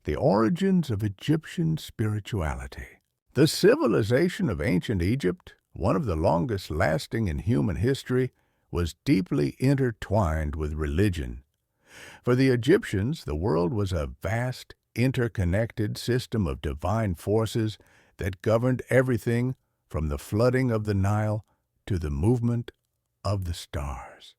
The origins of Egyptian spirituality. The civilization of ancient Egypt, one of the longest lasting in human history, was deeply intertwined with religion. For the Egyptians, the world was a vast, interconnected system of divine forces that governed everything from the flooding of the Nile to the movement of the stars.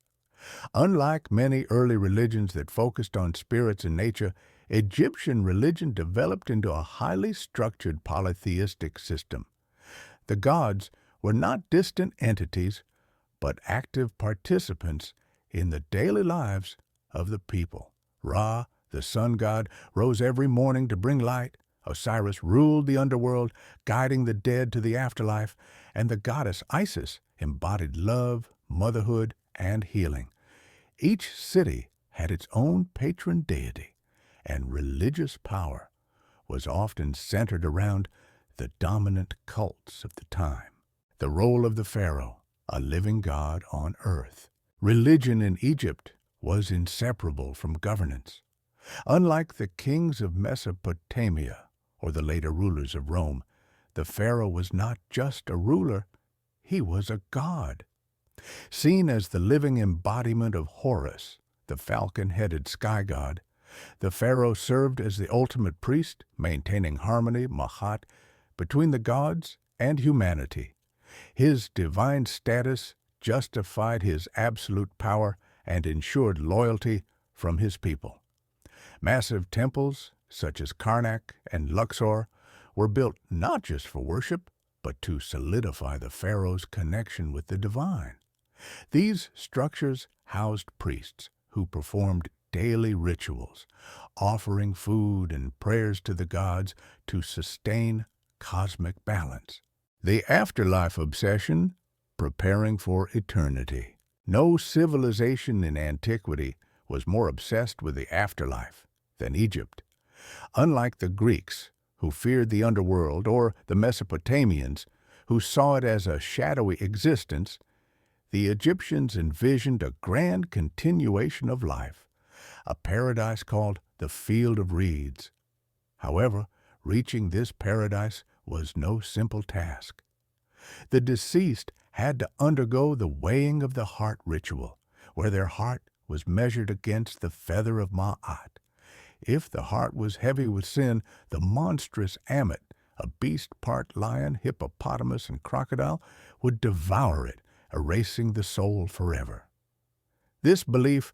Unlike many early religions that focused on spirits and nature, Egyptian religion developed into a highly structured polytheistic system. The gods were not distant entities, but active participants in the daily lives of the people. Ra, the sun god, rose every morning to bring light. Osiris ruled the underworld, guiding the dead to the afterlife, and the goddess Isis embodied love, motherhood, and healing. Each city had its own patron deity, and religious power was often centered around the dominant cults of the time. The role of the pharaoh, a living god on earth. Religion in Egypt was inseparable from governance. Unlike the kings of Mesopotamia or the later rulers of Rome, the pharaoh was not just a ruler, he was a god. Seen as the living embodiment of Horus, the falcon-headed sky god, the pharaoh served as the ultimate priest, maintaining harmony, Mahat, between the gods and humanity. His divine status justified his absolute power and ensured loyalty from his people. Massive temples, such as Karnak and Luxor, were built not just for worship, but to solidify the pharaoh's connection with the divine. These structures housed priests who performed daily rituals, offering food and prayers to the gods to sustain cosmic balance. The afterlife obsession, preparing for eternity. No civilization in antiquity was more obsessed with the afterlife than Egypt. Unlike the Greeks, who feared the underworld, or the Mesopotamians, who saw it as a shadowy existence, the Egyptians envisioned a grand continuation of life, a paradise called the Field of Reeds. However, reaching this paradise was no simple task. The deceased had to undergo the weighing of the heart ritual, where their heart was measured against the feather of Ma'at. If the heart was heavy with sin, the monstrous Ammit, a beast part lion, hippopotamus, and crocodile, would devour it, erasing the soul forever. This belief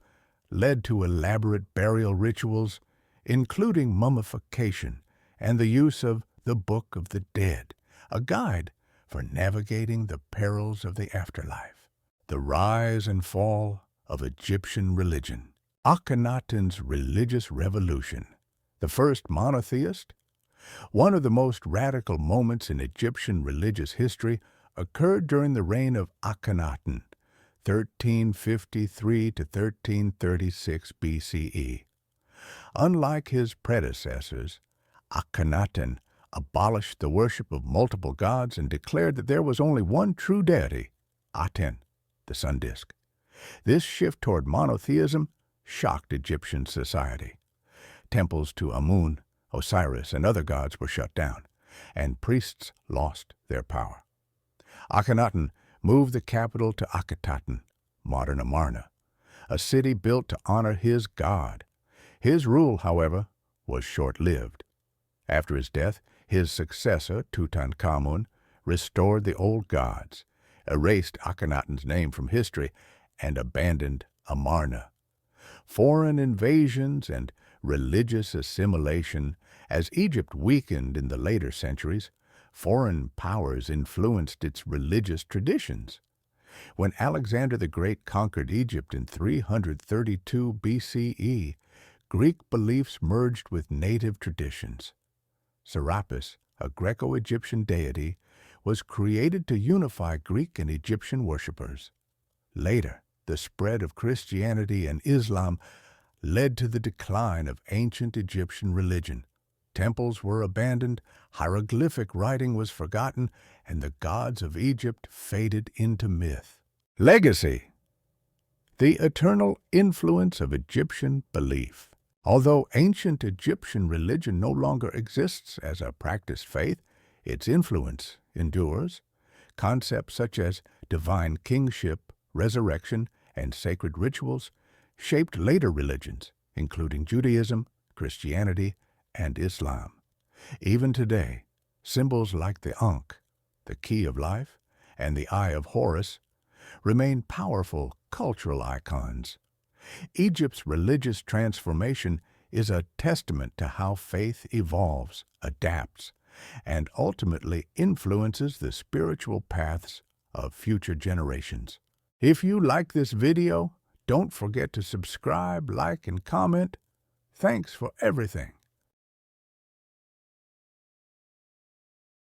led to elaborate burial rituals, including mummification and the use of the Book of the Dead, a guide for navigating the perils of the afterlife. The rise and fall of Egyptian religion. Akhenaten's religious revolution. The first monotheist. One of the most radical moments in Egyptian religious history occurred during the reign of Akhenaten, 1353 to 1336 BCE. Unlike his predecessors, Akhenaten abolished the worship of multiple gods and declared that there was only one true deity, Aten, the sun disk. This shift toward monotheism shocked Egyptian society. Temples to Amun, Osiris, and other gods were shut down, and priests lost their power. Akhenaten moved the capital to Akhetaten, modern Amarna, a city built to honor his god. His rule, however, was short-lived. After his death, his successor, Tutankhamun, restored the old gods, erased Akhenaten's name from history, and abandoned Amarna. Foreign invasions and religious assimilation. As Egypt weakened in the later centuries, foreign powers influenced its religious traditions. When Alexander the Great conquered Egypt in 332 BCE, Greek beliefs merged with native traditions. Serapis, a Greco-Egyptian deity, was created to unify Greek and Egyptian worshippers. Later, the spread of Christianity and Islam led to the decline of ancient Egyptian religion. Temples were abandoned, hieroglyphic writing was forgotten, and the gods of Egypt faded into myth. Legacy. The eternal influence of Egyptian belief. Although ancient Egyptian religion no longer exists as a practiced faith, its influence endures. Concepts such as divine kingship, resurrection, and sacred rituals shaped later religions, including Judaism, Christianity, and Islam. Even today, symbols like the Ankh, the key of life, and the Eye of Horus remain powerful cultural icons. Egypt's religious transformation is a testament to how faith evolves, adapts, and ultimately influences the spiritual paths of future generations. If you like this video, don't forget to subscribe, like, and comment. Thanks for everything.